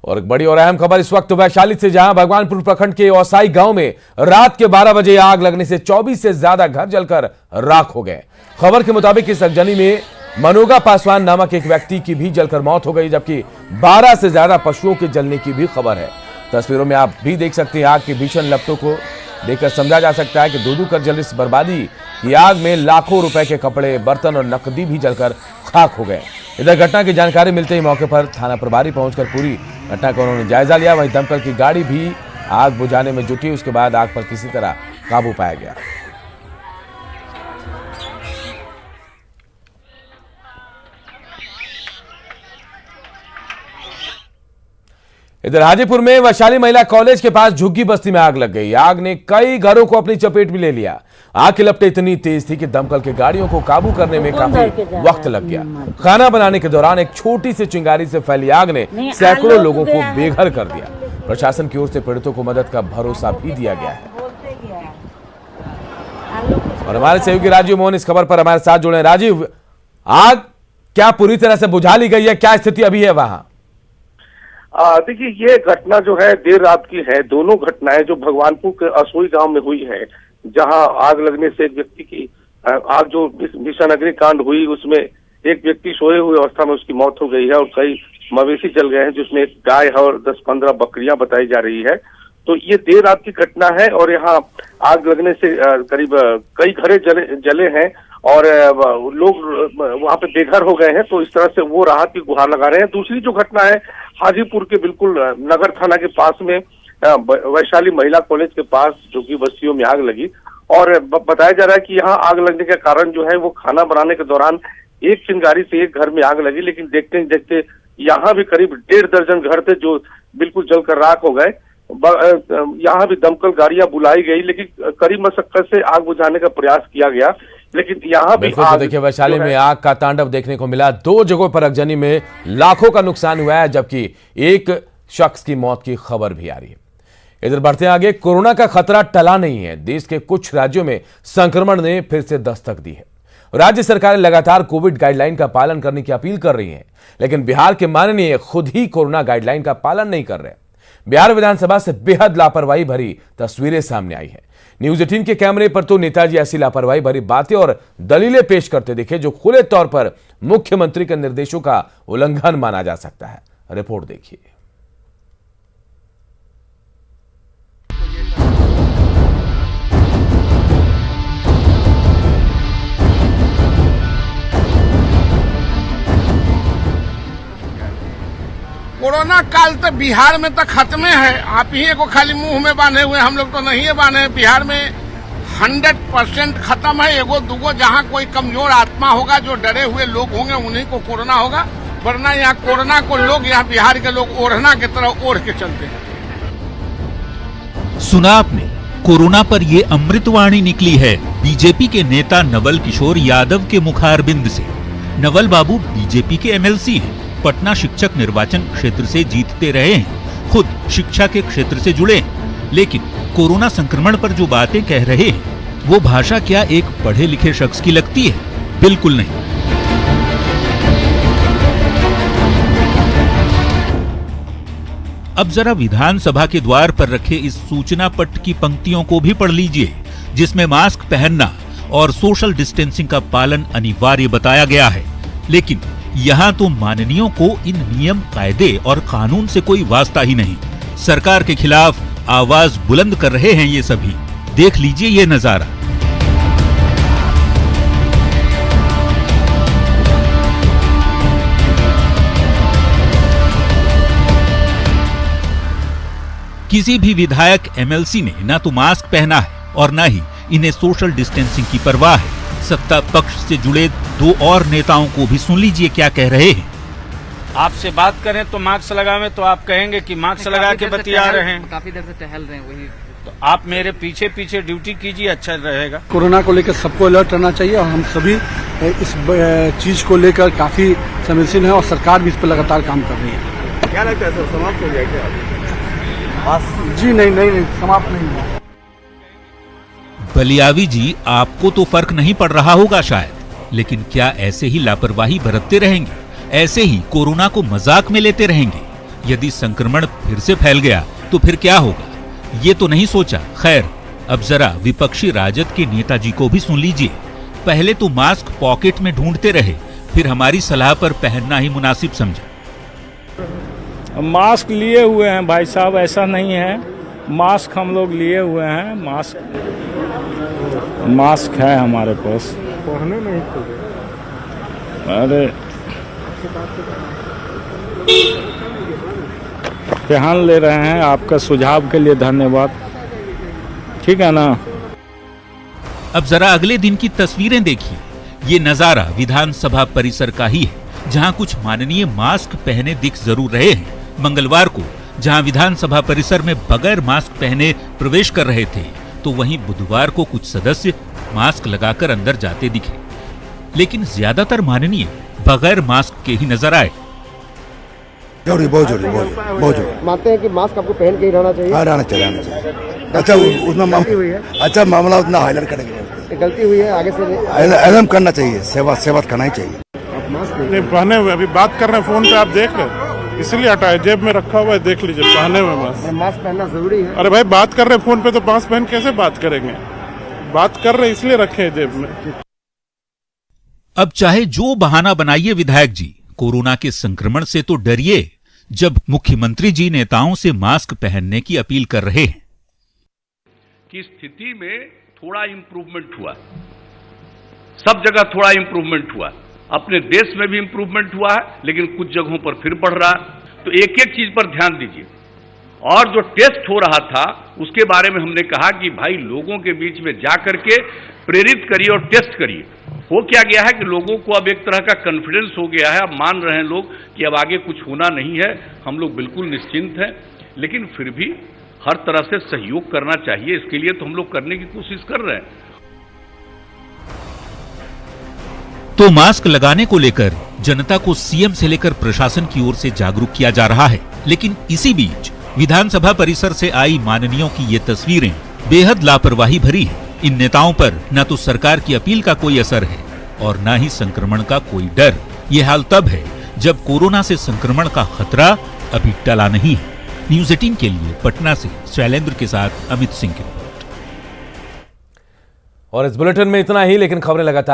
और एक बड़ी और अहम खबर इस वक्त वैशाली से, जहां भगवानपुर प्रखंड के औसाई गांव में रात के 12 बजे आग लगने से 24 से ज्यादा घर जलकर राख हो गए। खबर के मुताबिक इस अगजनी में मनोगा पासवान नामक एक व्यक्ति की भी जलकर मौत हो गई, जबकि 12 से ज्यादा पशुओं के जलने की भी खबर है। तस्वीरों में आप भी देख सकते हैं आग की भीषण लपटों को देखकर समझा जा सकता है कि दो कर जल इस बर्बादी की आग में लाखों रुपए के कपड़े, बर्तन और नकदी भी जलकर खाक हो गए। इधर घटना की जानकारी मिलते ही मौके पर थाना प्रभारी पहुंचकर पूरी घटना का उन्होंने जायजा लिया। वहीं दमकल की गाड़ी भी आग बुझाने में जुटी। उसके बाद आग पर किसी तरह काबू पाया गया। इधर हाजीपुर में वैशाली महिला कॉलेज के पास झुग्गी बस्ती में आग लग गई। आग ने कई घरों को अपनी चपेट में ले लिया। आग की लपटें इतनी तेज थी कि दमकल के गाड़ियों को काबू करने में काफी वक्त लग गया। खाना बनाने के दौरान एक छोटी सी चिंगारी से फैली आग ने सैकड़ों लोगों को बेघर कर दिया। प्रशासन की ओर से पीड़ितों को मदद का भरोसा भी दिया गया है। और हमारे सहयोगी राजीव मोहन इस खबर पर हमारे साथ जुड़े। राजीव, आग क्या पूरी तरह से बुझा ली गई है? क्या स्थिति अभी है वहां? देखिए, ये घटना जो है देर रात की है। दोनों घटनाएं जो भगवानपुर के असोई गांव में हुई है, जहां आग लगने से एक व्यक्ति की आग जो भीषण अग्निकांड हुई, उसमें एक व्यक्ति सोए हुए अवस्था में उसकी मौत हो गई है और कई मवेशी जल गए हैं, जिसमें एक गाय है और 10-15 बकरियां बताई जा रही है। तो ये देर रात की घटना है और यहाँ आग लगने से करीब कई घरे जले हैं और लोग वहां पे बेघर हो गए हैं। तो इस तरह से वो राहत की गुहार लगा रहे हैं। दूसरी जो घटना है हाजीपुर के बिल्कुल नगर थाना के पास में वैशाली महिला कॉलेज के पास झुग्गी बस्तियों में आग लगी और बताया जा रहा है कि यहाँ आग लगने का कारण जो है वो खाना बनाने के दौरान एक चिंगारी से एक घर में आग लगी, लेकिन देखते देखते यहाँ भी करीब 1.5 दर्जन घर थे जो बिल्कुल जलकर राख हो गए। यहाँ भी दमकल गाड़ियां बुलाई गई, लेकिन कड़ी मशक्कत से आग बुझाने का प्रयास किया गया, लेकिन यहाँ भी आग देखिए वैशाली में आग का तांडव देखने को मिला। 2 जगहों पर अगजनी में लाखों का नुकसान हुआ है, जबकि एक शख्स की मौत की खबर भी आ रही है। इधर बढ़ते आगे, कोरोना का खतरा टला नहीं है। देश के कुछ राज्यों में संक्रमण ने फिर से दस्तक दी है। राज्य सरकारें लगातार कोविड गाइडलाइन का पालन करने की अपील कर रही हैं, लेकिन बिहार के माननीय खुद ही कोरोना गाइडलाइन का पालन नहीं कर रहे। बिहार विधानसभा से बेहद लापरवाही भरी तस्वीरें सामने आई है। न्यूज 18 के कैमरे पर तो नेताजी ऐसी लापरवाही भरी बातें और दलीलें पेश करते दिखे जो खुले तौर पर मुख्यमंत्री के निर्देशों का उल्लंघन माना जा सकता है। रिपोर्ट देखिए। कोरोना काल तो बिहार में तो खत्म है। आप ही को खाली मुंह में बांधे हुए, हम लोग तो नहीं है बांधे। बिहार में 100% खत्म है। एगो दूगो जहाँ कोई कमजोर आत्मा होगा, जो डरे हुए लोग होंगे, उन्हीं को कोरोना होगा, वरना यहाँ कोरोना को लोग, यहाँ बिहार के लोग ओढ़ना की तरह ओढ़ के चलते हैं। सुना आपने, कोरोना पर ये अमृतवाणी निकली है बीजेपी के नेता नवल किशोर यादव के मुखारबिंद से। नवल बाबू बीजेपी के एमएलसी हैं, पटना शिक्षक निर्वाचन क्षेत्र से जीतते रहे हैं, खुद शिक्षा के क्षेत्र से जुड़े हैं, लेकिन कोरोना संक्रमण पर जो बातें कह रहे हैं वो भाषा क्या एक पढ़े लिखे शख्स की लगती है? बिल्कुल नहीं। अब जरा विधानसभा के द्वार पर रखे इस सूचना पट की पंक्तियों को भी पढ़ लीजिए, जिसमें मास्क पहनना और सोशल डिस्टेंसिंग का पालन अनिवार्य बताया गया है। लेकिन यहाँ तो माननीयों को इन नियम, कायदे और कानून से कोई वास्ता ही नहीं। सरकार के खिलाफ आवाज बुलंद कर रहे हैं ये सभी। देख लीजिए ये नजारा। किसी भी विधायक, एमएलसी ने ना तो मास्क पहना है और ना ही इन्हें सोशल डिस्टेंसिंग की परवाह है। सत्ता पक्ष से जुड़े 2 और नेताओं को भी सुन लीजिए क्या कह रहे हैं। आपसे बात करें तो मास्क लगावें तो आप कहेंगे कि मास्क लगा के बतिया रहे हैं। काफी देर से टहल रहे हैं, वही तो आप मेरे पीछे पीछे ड्यूटी कीजिए, अच्छा रहेगा। कोरोना को लेकर सबको अलर्ट रहना चाहिए और हम सभी इस चीज को लेकर काफी संवेदनशील हैं और सरकार भी इस पर लगातार काम कर रही है। क्या लगता है सर, समाप्त हो जाएगा? जी नहीं, समाप्त नहीं हुआ। बलियावी जी, आपको तो फर्क नहीं पड़ रहा होगा शायद, लेकिन क्या ऐसे ही लापरवाही बरतते रहेंगे? ऐसे ही कोरोना को मजाक में लेते रहेंगे? यदि संक्रमण फिर से फैल गया तो फिर क्या होगा, ये तो नहीं सोचा। खैर, अब जरा विपक्षी राजद के नेताजी को भी सुन लीजिए। पहले तो मास्क पॉकेट में ढूंढते रहे, फिर हमारी सलाह पर पहनना ही मुनासिब समझा। मास्क लिए हुए हैं भाई साहब, ऐसा नहीं है, मास्क हम लोग लिए हुए हैं, मास्क है हमारे पास। पहने नहीं तो अरे ध्यान ले रहे हैं, आपका सुझाव के लिए धन्यवाद, ठीक है ना। अब जरा अगले दिन की तस्वीरें देखिए। ये नजारा विधानसभा परिसर का ही है, जहां कुछ माननीय मास्क पहने दिख जरूर रहे हैं। मंगलवार को जहां विधानसभा परिसर में बगैर मास्क पहने प्रवेश कर रहे थे, तो वहीं बुधवार को कुछ सदस्य मास्क लगाकर अंदर जाते दिखे, लेकिन ज्यादातर माननीय बगैर मास्क के ही नजर आए। बहुत जरूरी। मानते हैं कि मास्क आपको पहन के ही रहना चाहिए? हाँ, रहना चाहिए। अच्छा, अच्छा मामला उतना हाईलाइट करेंगे। गलती हुई है, आगे से एलम करना चाहिए, सेवा करना ही चाहिए। नहीं पहने हुए, अभी बात कर रहे हैं फोन पे, आप देख रहे हैं इसलिए हटाए, जेब में रखा हुआ है, देख लीजिए, पहने हुए मास्क पहनना जरूरी है। अरे भाई बात कर रहे हैं फोन पे, तो मास्क पहन कैसे बात करेंगे, बात कर रहे हैं इसलिए रखे हैं जेब में। अब चाहे जो बहाना बनाइए विधायक जी, कोरोना के संक्रमण से तो डरिए, जब मुख्यमंत्री जी नेताओं से मास्क पहनने की अपील कर रहे हैं। की स्थिति में थोड़ा इंप्रूवमेंट हुआ, सब जगह थोड़ा इंप्रूवमेंट हुआ, अपने देश में भी इंप्रूवमेंट हुआ है, लेकिन कुछ जगहों पर फिर बढ़ रहा है। तो एक एक चीज पर ध्यान दीजिए। और जो टेस्ट हो रहा था उसके बारे में हमने कहा कि भाई लोगों के बीच में जा करके प्रेरित करिए और टेस्ट करिए। हो क्या गया है कि लोगों को अब एक तरह का कॉन्फिडेंस हो गया है, अब मान रहे हैं लोग कि अब आगे कुछ होना नहीं है, हम लोग बिल्कुल निश्चिंत हैं, लेकिन फिर भी हर तरह से सहयोग करना चाहिए। इसके लिए तो हम लोग करने की कोशिश कर रहे हैं। तो मास्क लगाने को लेकर जनता को सीएम से लेकर प्रशासन की ओर से जागरूक किया जा रहा है, लेकिन इसी बीच विधानसभा परिसर से आई माननीयों की ये तस्वीरें बेहद लापरवाही भरी है। इन नेताओं पर न तो सरकार की अपील का कोई असर है और न ही संक्रमण का कोई डर। ये हाल तब है जब कोरोना से संक्रमण का खतरा अभी टला नहीं है। न्यूज़ 18 के लिए पटना से शैलेंद्र के साथ अमित सिंह की रिपोर्ट। और इस बुलेटिन में इतना ही, लेकिन खबरें लगातार